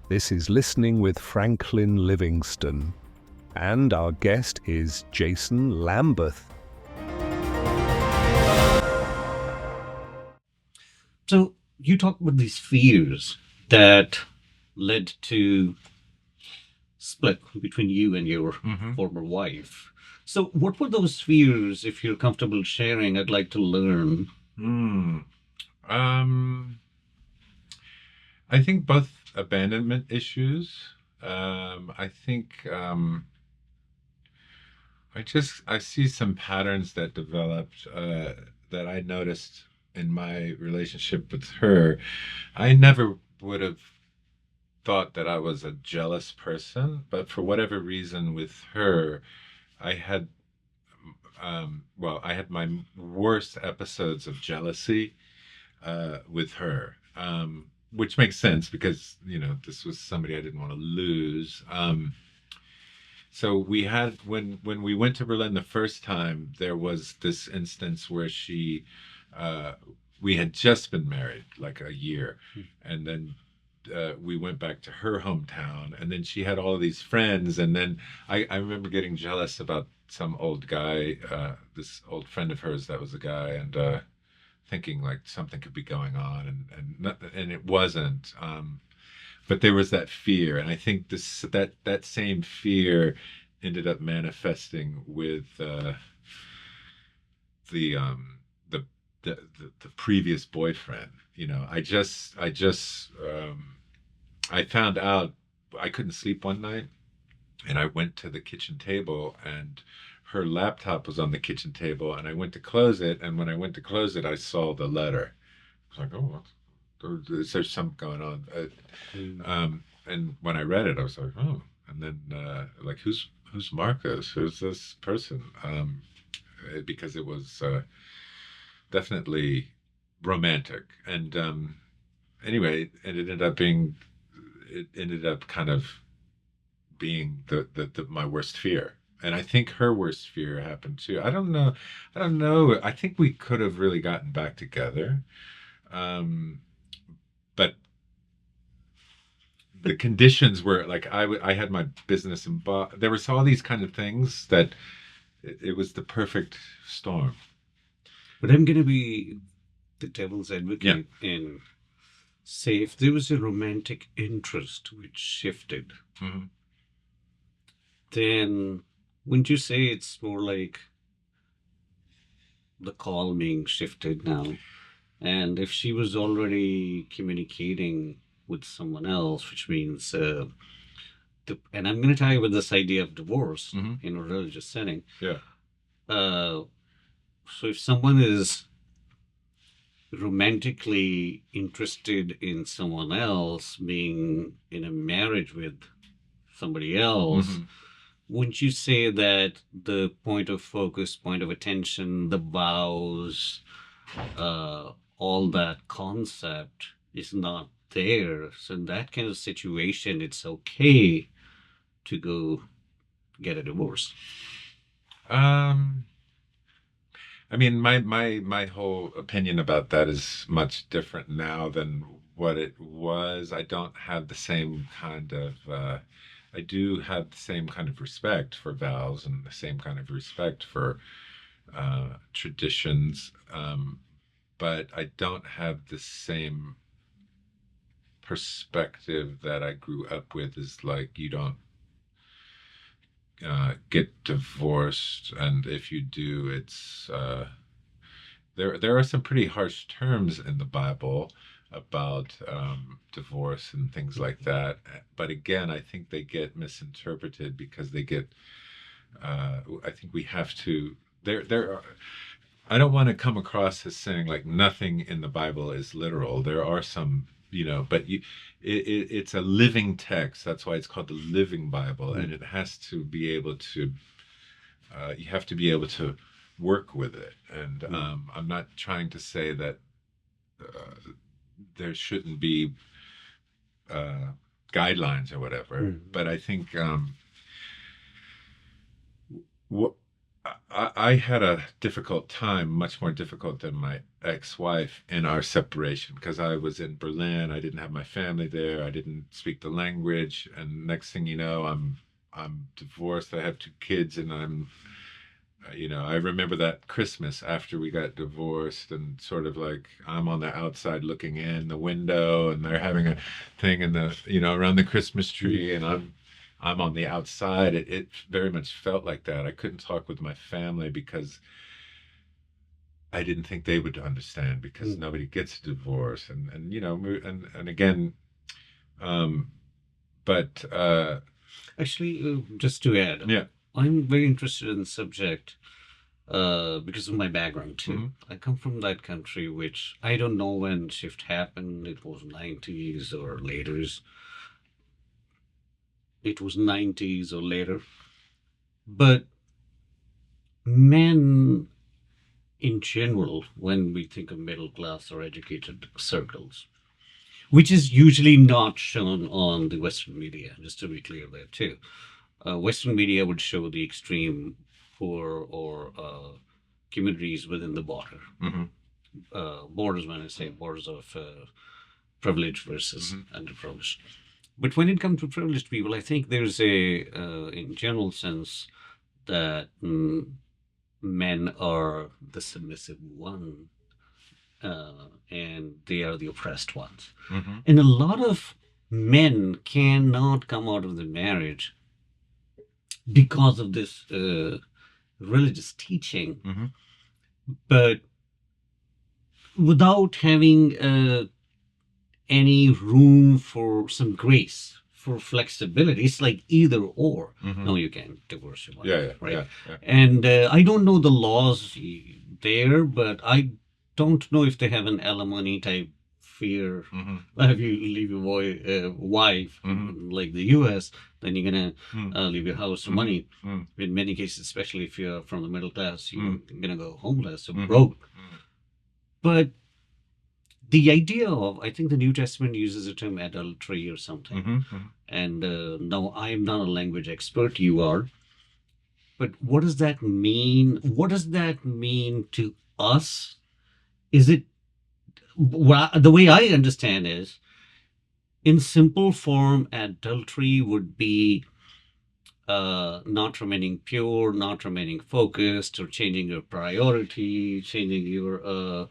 This is Listening with Franklin Livingston, and our guest is Jason Lamberth. So you talk about these fears that led to split between you and your former wife. So what were those fears, if you're comfortable sharing? I'd like to learn. I think both abandonment issues. I think I see some patterns that developed that I noticed in my relationship with her. I never would have thought that I was a jealous person, but for whatever reason with her, I had I had my worst episodes of jealousy with her, which makes sense because this was somebody I didn't want to lose. So we had when we went to Berlin the first time, there was this instance where we had just been married like a year, and then we went back to her hometown, and then she had all of these friends, and then I remember getting jealous about some old guy, this old friend of hers that was a guy, and thinking like something could be going on, and it wasn't. But there was that fear, and I think that same fear ended up manifesting with the previous boyfriend. I found out I couldn't sleep one night, and I went to the kitchen table, and her laptop was on the kitchen table, and I went to close it, and when I went to close it, I saw the letter. I was like, oh, there's something going on. And when I read it, I was like, oh. And then like, who's Marcus? Who's this person? Because it was definitely romantic. And anyway, it ended up kind of being my worst fear. And I think her worst fear happened too. I don't know. I think we could have really gotten back together. But the conditions were like, I had my business in there was all these kind of things that it was the perfect storm. But I'm going to be the devil's advocate and say, if there was a romantic interest which shifted, then wouldn't you say it's more like the calming shifted now? And if she was already communicating with someone else, which means, and I'm going to tie with this idea of divorce in a religious setting. Yeah. So if someone is romantically interested in someone else, being in a marriage with somebody else, wouldn't you say that the point of focus, point of attention, the vows, all that concept is not there? So in that kind of situation, it's okay to go get a divorce. I mean, my whole opinion about that is much different now than what it was. I don't have the same kind of I do have the same kind of respect for vows and the same kind of respect for traditions, but I don't have the same perspective that I grew up with. Is like, you don't get divorced, and if you do, it's there are some pretty harsh terms in the Bible about divorce and things like that. But again, I think they get misinterpreted because they get. I think we have to. There are. I don't want to come across as saying like nothing in the Bible is literal. There are some, but it's a living text. That's why it's called the Living Bible, and it has to be able to. You have to be able to work with it, and I'm not trying to say that there shouldn't be guidelines or whatever, but I think I had a difficult time, much more difficult than my ex-wife, in our separation because I was in Berlin. I didn't have my family there. I didn't speak the language, and next thing you know, I'm divorced. I have two kids, and I'm I remember that Christmas after we got divorced, and sort of like I'm on the outside looking in the window, and they're having a thing in the around the Christmas tree, and I'm on the outside. It very much felt like that. I couldn't talk with my family because I didn't think they would understand because Mm. nobody gets a divorce, and again, um, but Actually, just to add, yeah. I'm very interested in the subject because of my background too. Mhm. I come from that country, which I don't know when shift happened. It was 90s or later. It was 90s or later. But men in general, when we think of middle class or educated circles, which is usually not shown on the Western media, just to be clear there too. Western media would show the extreme poor or communities within the border. Hmm. Borders, when I say borders of privileged versus Hmm. underprivileged. But when it comes to privileged people, I think there's a, in general sense, that men are the submissive one and they are the oppressed ones. Hmm. And a lot of men cannot come out of the marriage because of this religious teaching, Hmm. but without having any room for some grace, for flexibility. It's like either or. Hmm. No, you can't divorce your wife, Yeah, right? yeah, yeah. And I don't know the laws there, but I don't know if they have an alimony type fear. Hmm. If you leave your wife, Hmm. like the U.S., then you're gonna leave your house or money. Hmm. In many cases, especially if you're from the middle class, you're gonna go homeless or Mhm. broke. But the idea of, I think the New Testament uses the term adultery or something. Hmm. And now I'm not a language expert, you are. But what does that mean? What does that mean to us? Is it, the way I understand is, in simple form, adultery would be not remaining pure, not remaining focused, or changing your priority, changing your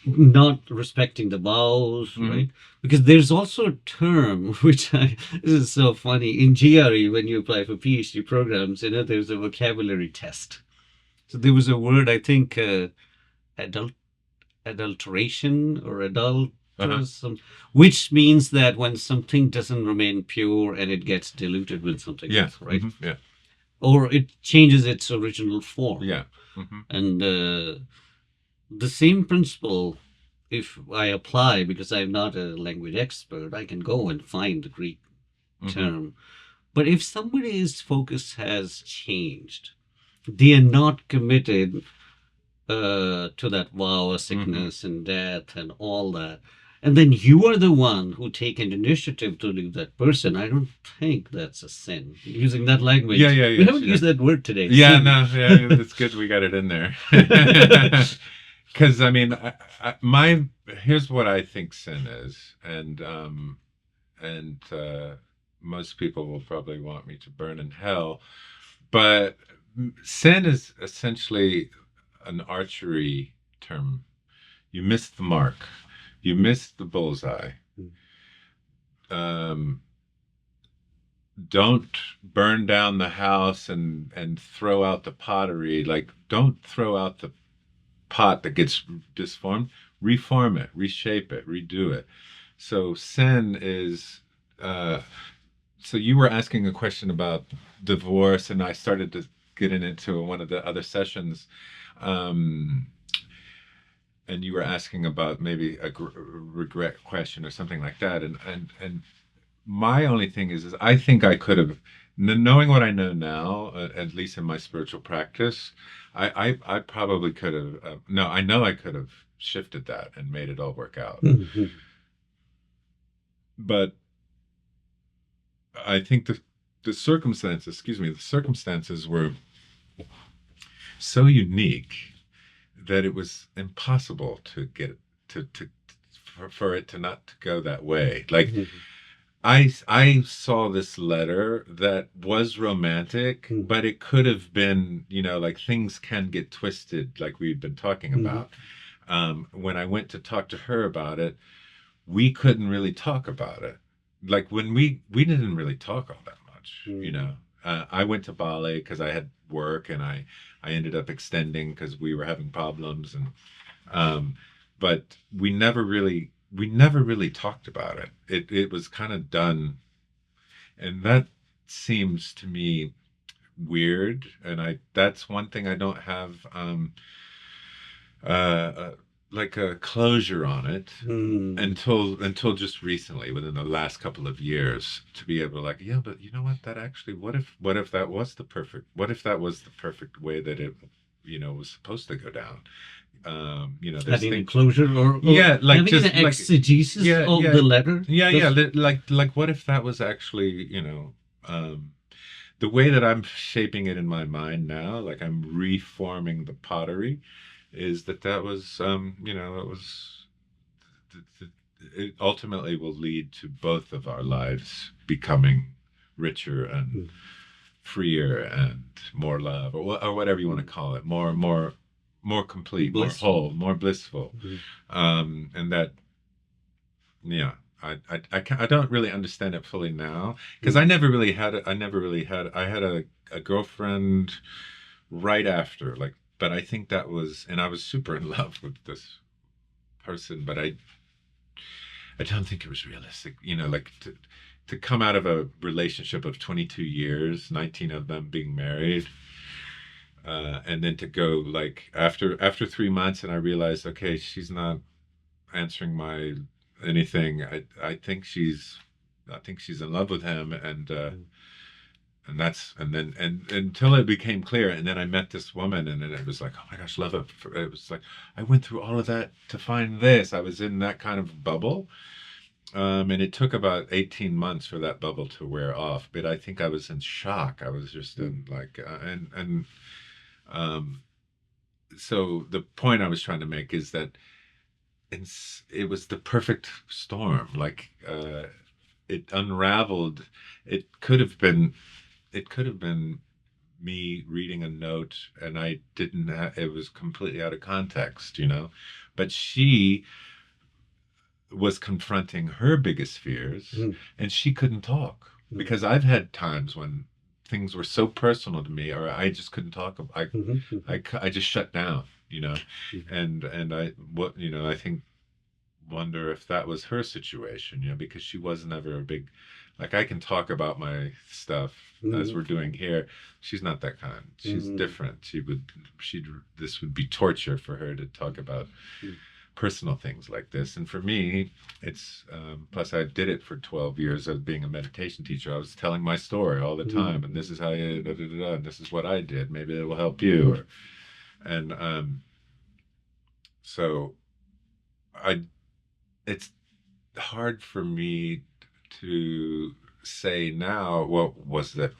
not respecting the vows, Mhm. right? Because there's also a term which this is so funny in GRE when you apply for PhD programs. There's a vocabulary test. So there was a word, I think, adult adulteration or adulterism, which means that when something doesn't remain pure and it gets diluted with something Yeah. else, right? Yeah. Or it changes its original form. Yeah. Hmm. And the same principle, if I apply, because I'm not a language expert, I can go and find the Greek term. But if somebody's focus has changed, they are not committed to that vow of sickness and death and all that, and then you are the one who take an initiative to leave that person, I don't think that's a sin. Using that language. Yeah, yeah, We yes, haven't yeah. used that word today. Yeah, Sin. no, yeah, it's good we got it in there. Because I mean, here's what I think sin is, and most people will probably want me to burn in hell, but sin is essentially an archery term. You missed the mark. You missed the bullseye. Um, don't burn down the house and throw out the pottery. Like, don't throw out the pot that gets disformed. Reform it, reshape it, redo it. So sin is. So you were asking a question about divorce, and I started to get into one of the other sessions. Um, and you were asking about maybe a regret question or something like that, and my only thing is I think I could have, knowing what I know now, at least in my spiritual practice, I probably could have. No, I know I could have shifted that and made it all work out. Mhm. But I think the circumstances, excuse me, the circumstances were so unique that it was impossible to get to for it to not go that way. Like I saw this letter that was romantic, but it could have been, like things can get twisted, like we've been talking about. When I went to talk to her about it, we couldn't really talk about it. Like when we didn't really talk all that much. I went to Bali because I had work, and I ended up extending because we were having problems, and but we never really talked about it. It was kind of done, and that seems to me weird. And that's one thing I don't have like a closure on it until just recently, within the last couple of years, to be able to like, yeah, but you know what? That actually, what if that was the perfect? What if that was the perfect way that it, was supposed to go down? There's Having things, closure, or yeah, like having just an like exegesis of the letter. like what if that was actually, the way that I'm shaping it in my mind now, like I'm reforming the pottery, is that was, it was, it ultimately will lead to both of our lives becoming richer and freer and more love, or whatever you want to call it, more complete, blissful. More whole, more blissful. And that, yeah, I don't really understand it fully now, because I never really had it. I had a girlfriend right after, like, but I think that was, and I was super in love with this person, but I don't think it was realistic, like to come out of a relationship of 22 years, 19 of them being married, and then to go, like, after 3 months, and I realized, okay, she's not answering my anything. I think she's in love with him, and that's, and then, and until it became clear, and then I met this woman, and then it was like, oh my gosh, love it. It was like I went through all of that to find this. I was in that kind of bubble, and it took about 18 months for that bubble to wear off. But I think I was in shock. I was just in like, so the point I was trying to make is that it was the perfect storm. Like, it unraveled. It could have been me reading a note, and I didn't it was completely out of context, but she was confronting her biggest fears, and she couldn't talk, because I've had times when things were so personal to me, or I just couldn't talk. I just shut down, and I think, wonder if that was her situation, because she was never a big, like, I can talk about my stuff as we're doing here. She's not that kind. She's different. This would be torture for her to talk about personal things like this. And for me, it's, plus I did it for 12 years as being a meditation teacher. I was telling my story all the time, and this is how you, and this is what I did. Maybe it will help you. So it's hard for me to say now, well, was that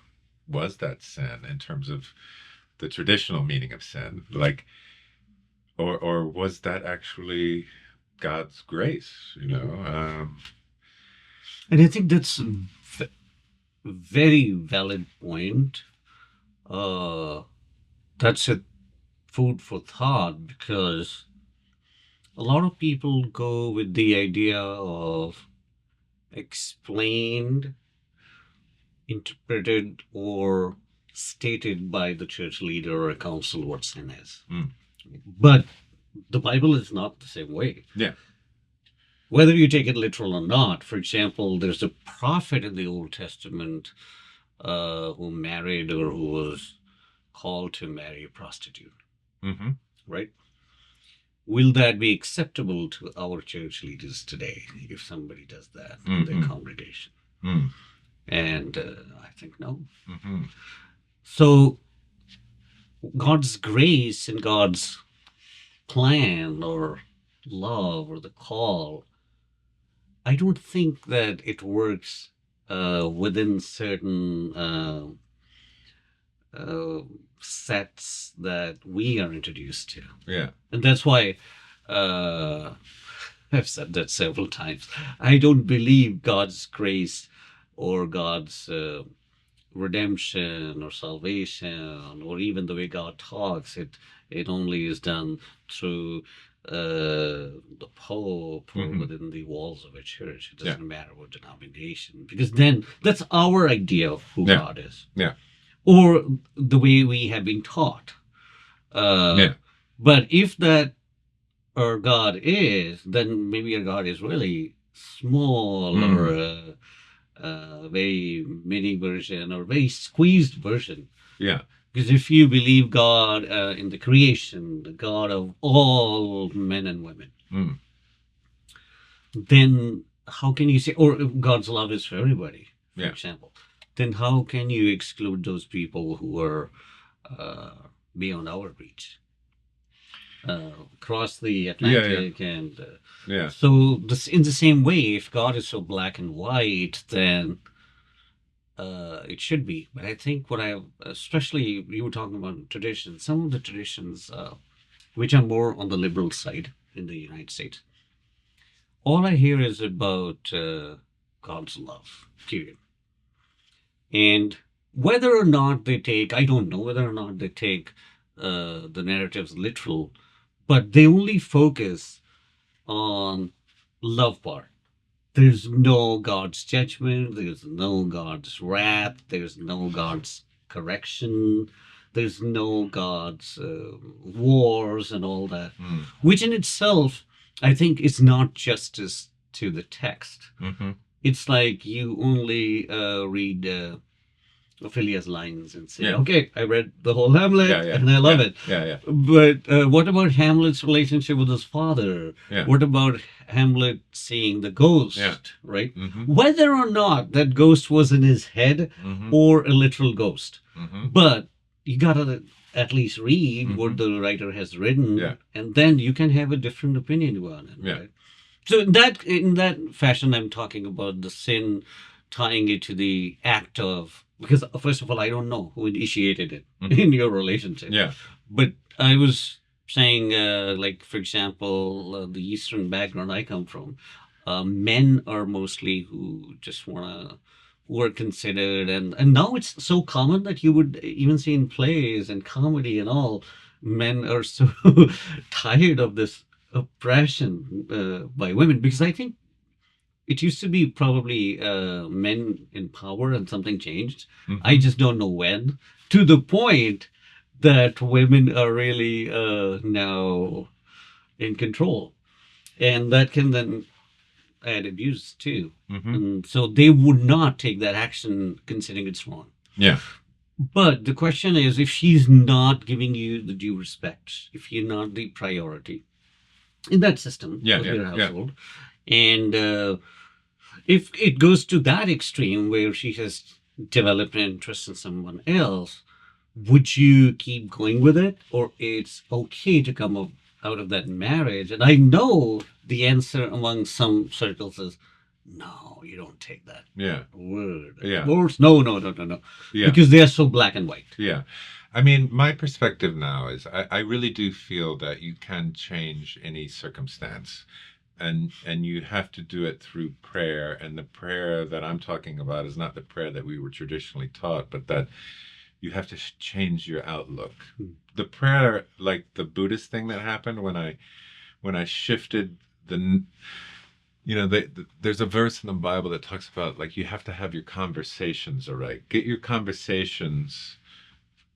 sin in terms of the traditional meaning of sin, like, or was that actually God's grace, And I think that's a very valid point. That's a food for thought, because a lot of people go with the idea of explained, interpreted, or stated by the church leader or a council what sin is. But the Bible is not the same way. Yeah. Whether you take it literal or not. For example, there's a prophet in the Old Testament who married, or who was called to marry, a prostitute. Right? Will that be acceptable to our church leaders today if somebody does that in their congregation? And I think no. So God's grace and God's plan or love or the call, I don't think that it works within certain sets that we are introduced to. Yeah. And that's why uh, I've said that several times. I don't believe God's grace or God's redemption or salvation, or even the way God talks. It only is done through the Pope or within the walls of a church. It doesn't matter what denomination, because then that's our idea of who God is. Yeah. Or the way we have been taught. But if that our God is, then maybe our God is really small or a very mini version or very squeezed version. Yeah. Because if you believe God in the creation, the God of all men and women, then how can you say, or if God's love is for everybody, for example, then how can you exclude those people who are beyond our reach? Across the Atlantic and so this, in the same way, if God is so black and white, then it should be. But I think what I, especially you were talking about traditions, some of the traditions which are more on the liberal side in the United States, all I hear is about God's love, period. And whether or not they take, I don't know whether or not they take the narratives literal, but they only focus on love part. There's no God's judgment, there's no God's wrath, there's no God's correction, there's no God's wars and all that, which in itself, I think, is not justice to the text. It's like you only read Ophelia's lines and say, okay, I read the whole Hamlet and I love it. But what about Hamlet's relationship with his father? What about Hamlet seeing the ghost, right? Whether or not that ghost was in his head or a literal ghost. But you gotta at least read what the writer has written, and then you can have a different opinion about it. Right? So in that fashion, I'm talking about the sin, tying it to the act of, because first of all, I don't know who initiated it in your relationship. But I was saying, like, for example, the Eastern background I come from, men are mostly who just want to, who are considered, and now it's so common that you would even see in plays and comedy and all, men are so tired of this oppression by women, because I think it used to be probably men in power and something changed. I just don't know when. To the point that women are really now in control. And that can then add abuse too. And so they would not take that action considering it's wrong. But the question is, if she's not giving you the due respect, if you're not the priority in that system of your household, and if it goes to that extreme where she has developed an interest in someone else, would you keep going with it, or it's okay to come out of that marriage? And I know the answer among some circles is, no, you don't take that word. Words, no. Because they are so black and white. I mean, my perspective now is I really do feel that you can change any circumstance. And you have to do it through prayer. And the prayer that I'm talking about is not the prayer that we were traditionally taught, but that you have to change your outlook. The prayer, like the Buddhist thing that happened when I shifted there's a verse in the Bible that talks about, like, you have to have your conversations right. Get your conversations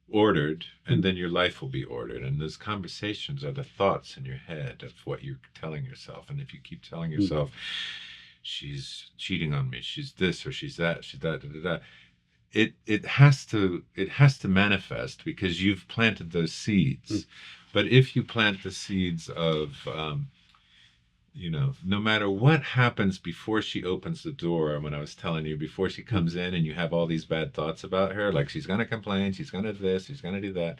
ordered, and then your life will be ordered. And those conversations are the thoughts in your head of what you're telling yourself. And if you keep telling yourself, she's cheating on me, she's this or she's that, it has to manifest, because you've planted those seeds. But if you plant the seeds of no matter what happens before she opens the door, when I was telling you, before she comes in and you have all these bad thoughts about her, like she's going to complain, she's going to this, she's going to do that,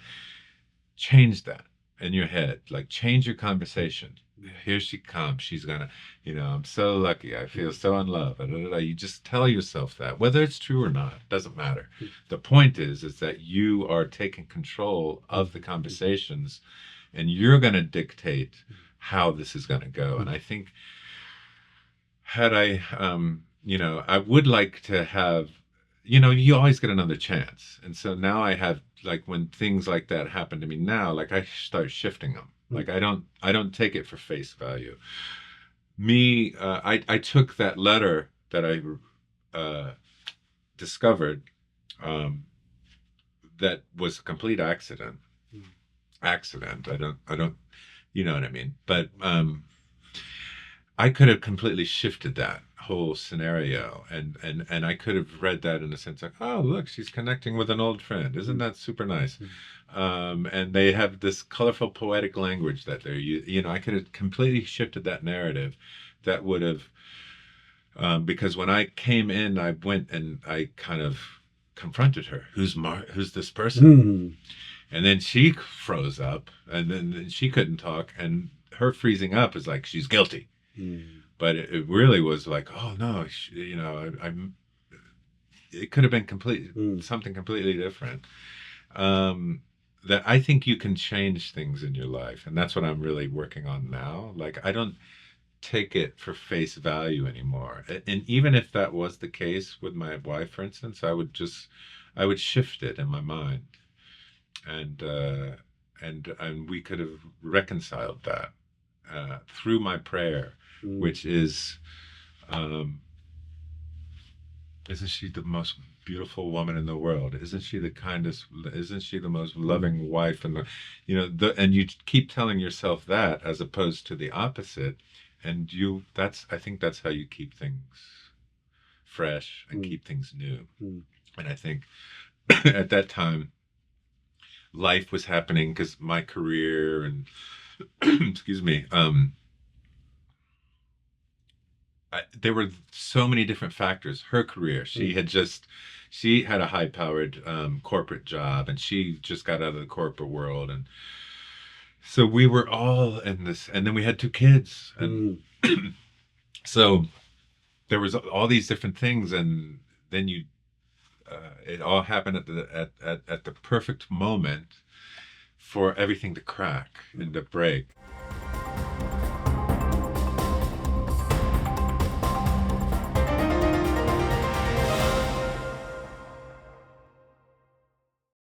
change that in your head. Like, change your conversation. here she comes. She's gonna, I'm so lucky. I feel so in love. You just tell yourself that, whether it's true or not, doesn't matter. The point is that you are taking control of the conversations, and you're gonna dictate how this is gonna go. And I think, had I, I would like to have, you always get another chance. And so now I have, like, when things like that happen to me now, like, I start shifting them. Like, I don't take it for face value. I took that letter that I discovered, that was a complete accident. Accident. I don't, you know what I mean? But I could have completely shifted that whole scenario, and I could have read that in a sense like, oh, look, she's connecting with an old friend. Isn't that super nice? And they have this colorful poetic language that they're, I could have completely shifted that narrative. That would have, because when I came in, I went and I kind of confronted her. Who's this person? And then she froze up, and then she couldn't talk, and her freezing up is like, she's guilty. But it really was like, oh no, I'm. It could have been something completely different. That I think you can change things in your life, and that's what I'm really working on now. Like, I don't take it for face value anymore, and even if that was the case with my wife, for instance, I would shift it in my mind, and we could have reconciled that through my prayer. Which is, isn't she the most beautiful woman in the world? Isn't she the kindest? Isn't she the most loving wife? And and you keep telling yourself that as opposed to the opposite, and I think that's how you keep things fresh and keep things new. And I think at that time, life was happening because my career and excuse me. There were so many different factors. Her career, she had a high-powered corporate job, and she just got out of the corporate world, and so we were all in this. And then we had 2 kids, and so there was all these different things, and then it all happened at the perfect moment for everything to crack and to break.